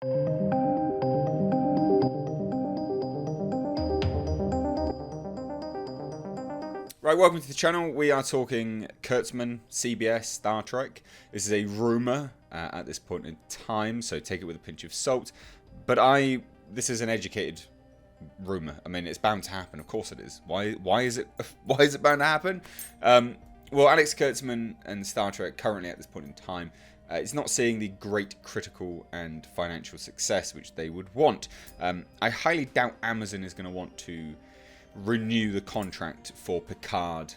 Right, welcome to the channel. We are talking Kurtzman, CBS, Star Trek. This is a rumour at this point in time, so take it with a pinch of salt. But this is an educated rumour. I mean, it's bound to happen. Of course it is. Why is it bound to happen? Well, Alex Kurtzman and Star Trek currently at this point in time is not seeing the great critical and financial success which they would want. I highly doubt Amazon is going to want to renew the contract for Picard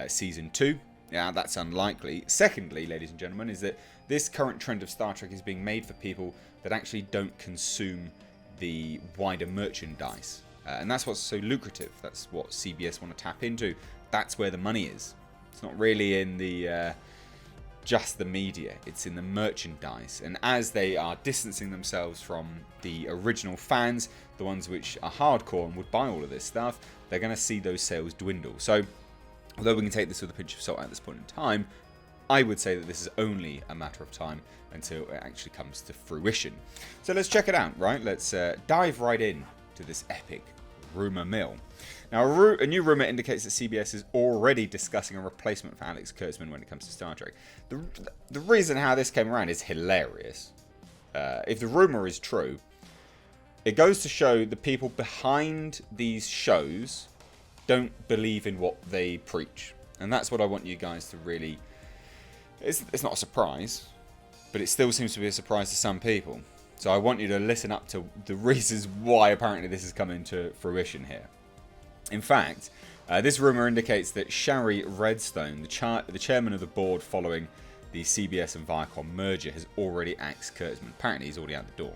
Season 2. Yeah, that's unlikely. Secondly, ladies and gentlemen, is that this current trend of Star Trek is being made for people that actually don't consume the wider merchandise. And that's what's so lucrative. That's what CBS want to tap into. That's where the money is. It's not really in the just the media. It's in the merchandise. And as they are distancing themselves from the original fans, the ones which are hardcore and would buy all of this stuff, they're going to see those sales dwindle. So, although we can take this with a pinch of salt at this point in time, I would say that this is only a matter of time until it actually comes to fruition. So let's check it out, right? Let's dive right in to this epic rumour mill. Now, a new rumour indicates that CBS is already discussing a replacement for Alex Kurtzman when it comes to Star Trek. The reason how this came around is hilarious. If the rumour is true, it goes to show the people behind these shows don't believe in what they preach. And that's what I want you guys to really... It's not a surprise, but it still seems to be a surprise to some people. So I want you to listen up to the reasons why apparently this is coming to fruition here. In fact, this rumour indicates that Shari Redstone, the chairman of the board following the CBS and Viacom merger, has already axed Kurtzman. Apparently he's already out the door.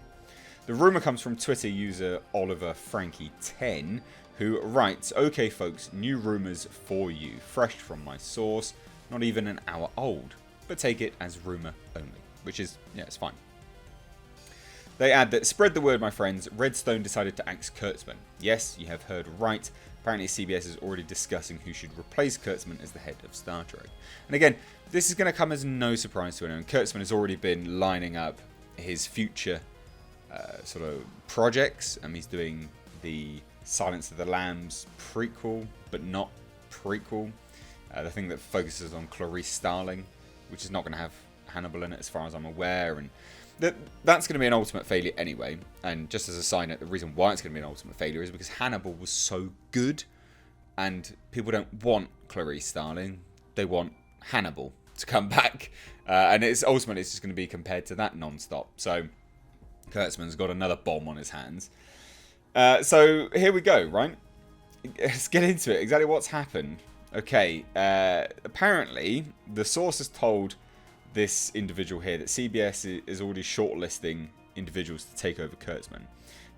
The rumour comes from Twitter user Oliver Frankie 10, who writes, "Okay folks, new rumours for you, fresh from my source, not even an hour old, but take it as rumour only." Which is, yeah, it's fine. They add that, "Spread the word, my friends, Redstone decided to axe Kurtzman. Yes, you have heard right. Apparently CBS is already discussing who should replace Kurtzman as the head of Star Trek." And again, this is going to come as no surprise to anyone. Kurtzman has already been lining up his future sort of projects. He's doing the Silence of the Lambs prequel, but not prequel. The thing that focuses on Clarice Starling, which is not going to have Hannibal in it as far as I'm aware. And that's going to be an ultimate failure anyway. And just as a side note, the reason why it's going to be an ultimate failure is because Hannibal was so good, and people don't want Clarice Starling, they want Hannibal to come back, and it's ultimately just going to be compared to that non-stop. So Kurtzman's got another bomb on his hands. So here we go, right? Let's get into it. Exactly what's happened. Okay, apparently the source has told this individual here that CBS is already shortlisting individuals to take over Kurtzman.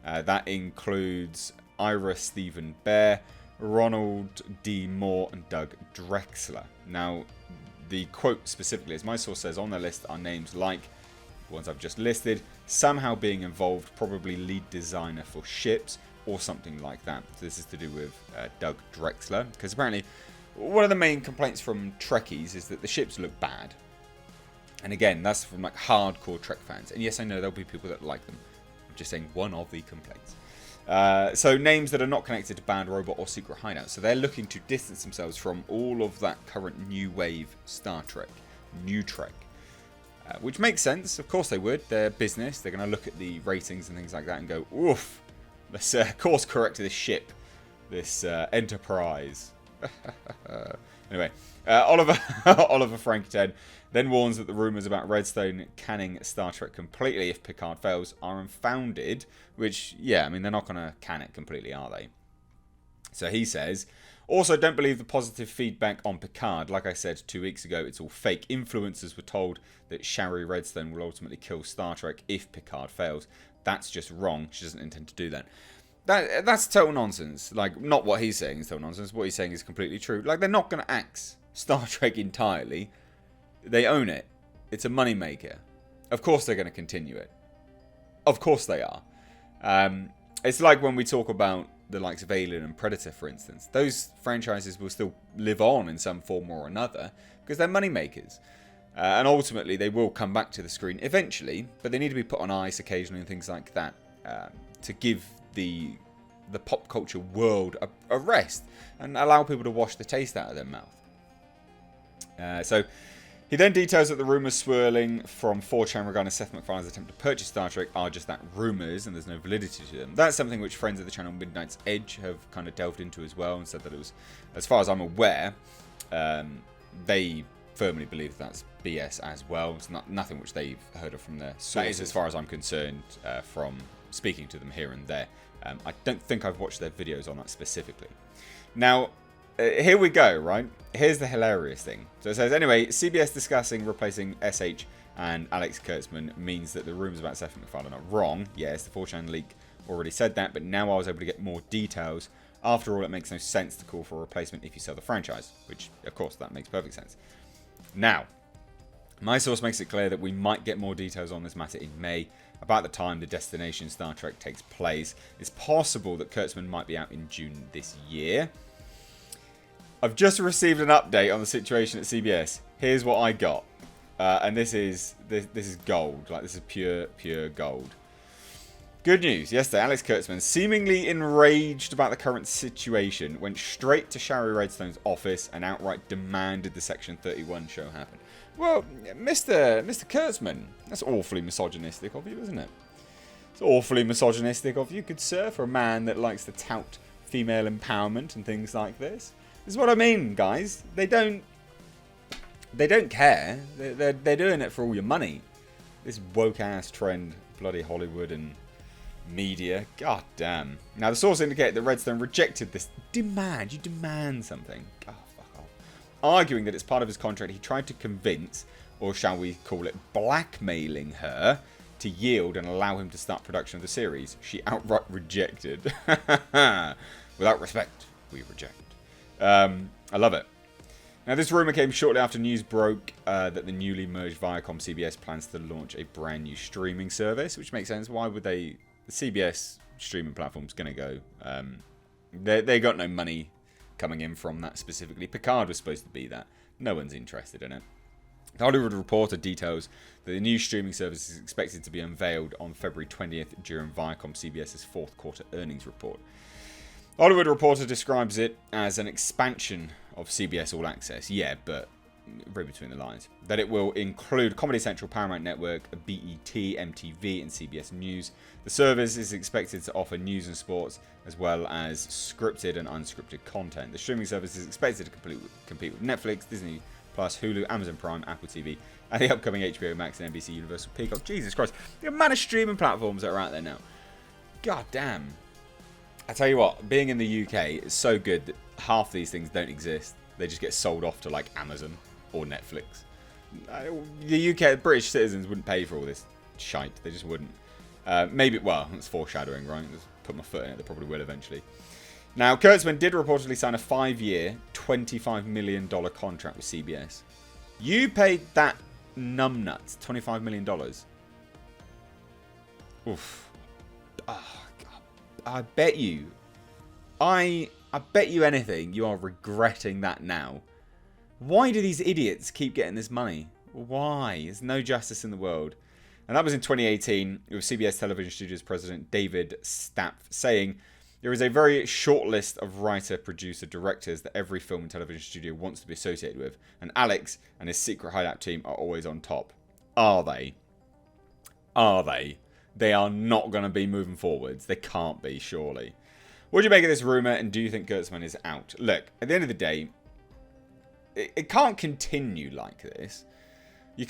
That includes Ira Stephen Bear, Ronald D. Moore, and Doug Drexler. Now, the quote specifically, as my source says, on their list are names like the ones I've just listed, somehow being involved, probably lead designer for ships, or something like that. So this is to do with Doug Drexler, because apparently one of the main complaints from Trekkies is that the ships look bad. And again, that's from like hardcore Trek fans. And yes, I know there'll be people that like them. I'm just saying one of the complaints. So names that are not connected to Band Robot or Secret Hideout. So they're looking to distance themselves from all of that current new wave Star Trek, new Trek. Which makes sense. Of course they would. They're business. They're going to look at the ratings and things like that and go, oof, let's course correct this ship, this Enterprise. Anyway, Oliver Frank 10 then warns that the rumours about Redstone canning Star Trek completely if Picard fails are unfounded, which, yeah, I mean, they're not going to can it completely, are they? So he says, "Also, don't believe the positive feedback on Picard. Like I said 2 weeks ago, it's all fake. Influencers were told that Shari Redstone will ultimately kill Star Trek if Picard fails. That's just wrong. She doesn't intend to do that." That's total nonsense. Like, not what he's saying is total nonsense. What he's saying is completely true. Like, they're not going to axe Star Trek entirely. They own it. It's a moneymaker. Of course they're going to continue it. Of course they are. It's like when we talk about the likes of Alien and Predator, for instance. Those franchises will still live on in some form or another because they're moneymakers. And ultimately, they will come back to the screen eventually, but they need to be put on ice occasionally and things like that to give the pop culture world a rest and allow people to wash the taste out of their mouth. So he then details that the rumours swirling from 4chan regarding Seth MacFarlane's attempt to purchase Star Trek are just that, rumours, and there's no validity to them. That's something which friends of the channel Midnight's Edge have kind of delved into as well and said that it was, as far as I'm aware, they firmly believe that's BS as well. It's nothing which they've heard of from their sources, as far as I'm concerned, from speaking to them here and there. I don't think I've watched their videos on that specifically. Now, here we go, right? Here's the hilarious thing. So it says, anyway, CBS discussing replacing SH and Alex Kurtzman means that the rumours about Seth MacFarlane are wrong. Yes, the 4chan leak already said that, but now I was able to get more details. After all, it makes no sense to call for a replacement if you sell the franchise, which, of course, that makes perfect sense. Now, my source makes it clear that we might get more details on this matter in May, about the time the destination Star Trek takes place. It's possible that Kurtzman might be out in June this year. I've just received an update on the situation at CBS. Here's what I got, and this is gold. Like, this is pure gold. Good news. Yesterday, Alex Kurtzman, seemingly enraged about the current situation, went straight to Shari Redstone's office and outright demanded the Section 31 show happen. Well, Mr. Kurtzman, that's awfully misogynistic of you, isn't it? It's awfully misogynistic of you, good sir, for a man that likes to tout female empowerment and things like this. This is what I mean, guys. They don't care. They're doing it for all your money. This woke-ass trend, bloody Hollywood and media. God damn. Now, the source indicated that Redstone rejected this demand. You demand something. Oh, fuck off. Arguing that it's part of his contract, he tried to convince, or shall we call it blackmailing her, to yield and allow him to start production of the series. She outright rejected. Without respect, we reject. I love it. Now, this rumour came shortly after news broke that the newly merged Viacom CBS plans to launch a brand new streaming service, which makes sense. Why would they? The CBS streaming platform's going to go. They got no money coming in from that specifically. Picard was supposed to be that. No one's interested in it. The Hollywood Reporter details that the new streaming service is expected to be unveiled on February 20th during Viacom CBS's fourth quarter earnings report. The Hollywood Reporter describes it as an expansion of CBS All Access. Yeah, but read between the lines. That it will include Comedy Central, Paramount Network, BET, MTV, and CBS News. The service is expected to offer news and sports, as well as scripted and unscripted content. The streaming service is expected to compete with Netflix, Disney Plus, Hulu, Amazon Prime, Apple TV, and the upcoming HBO Max and NBC Universal Peacock. Jesus Christ, the amount of streaming platforms that are out there now. God damn. I tell you what, being in the UK is so good that half these things don't exist. They just get sold off to like Amazon or Netflix. The UK, British citizens wouldn't pay for all this shite. They just wouldn't. Maybe, well, it's foreshadowing, right? Just put my foot in it. They probably will eventually. Now, Kurtzman did reportedly sign a 5-year, $25 million contract with CBS. You paid that numbnuts $25 million. Oof. Oh, God. I bet you. I bet you anything you are regretting that now. Why do these idiots keep getting this money? Why? There's no justice in the world. And that was in 2018 with CBS Television Studios president David Stapp saying, there is a very short list of writer, producer, directors that every film and television studio wants to be associated with. And Alex and his secret hideout team are always on top. Are they? Are they? They are not going to be moving forwards. They can't be, surely. What do you make of this rumour, and do you think Kurtzman is out? Look, at the end of the day, it can't continue like this. You're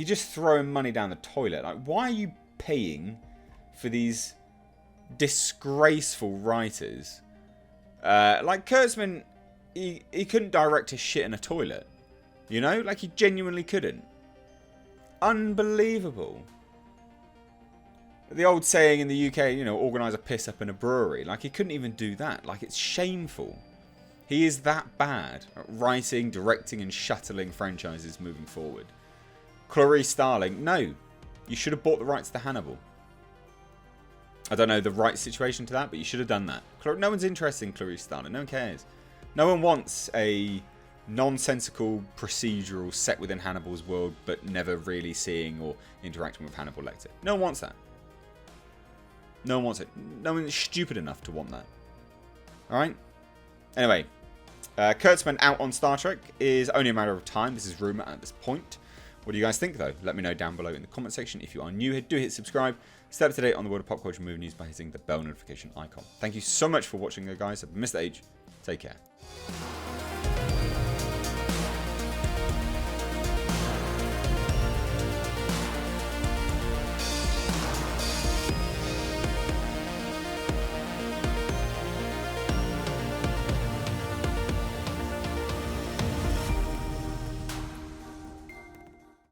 just throwing money down the toilet. Like, why are you paying for these disgraceful writers? Like Kurtzman, he couldn't direct his shit in a toilet. You know? Like, he genuinely couldn't. Unbelievable. The old saying in the UK, you know, organise a piss up in a brewery. Like, he couldn't even do that. Like, it's shameful. He is that bad at writing, directing, and shuttling franchises moving forward. Clarice Starling, no. You should have bought the rights to Hannibal. I don't know the right situation to that, but you should have done that. No one's interested in Clarice Starling. No one cares. No one wants a nonsensical procedural set within Hannibal's world, but never really seeing or interacting with Hannibal Lecter. No one wants that. No one wants it. No one's stupid enough to want that. Alright? Anyway, Kurtzman out on Star Trek is only a matter of time. This is rumour at this point. What do you guys think, though? Let me know down below in the comment section. If you are new here, do hit subscribe. Stay up to date on the world of pop culture movie news by hitting the bell notification icon. Thank you so much for watching, guys. I've been Mr. H. Take care.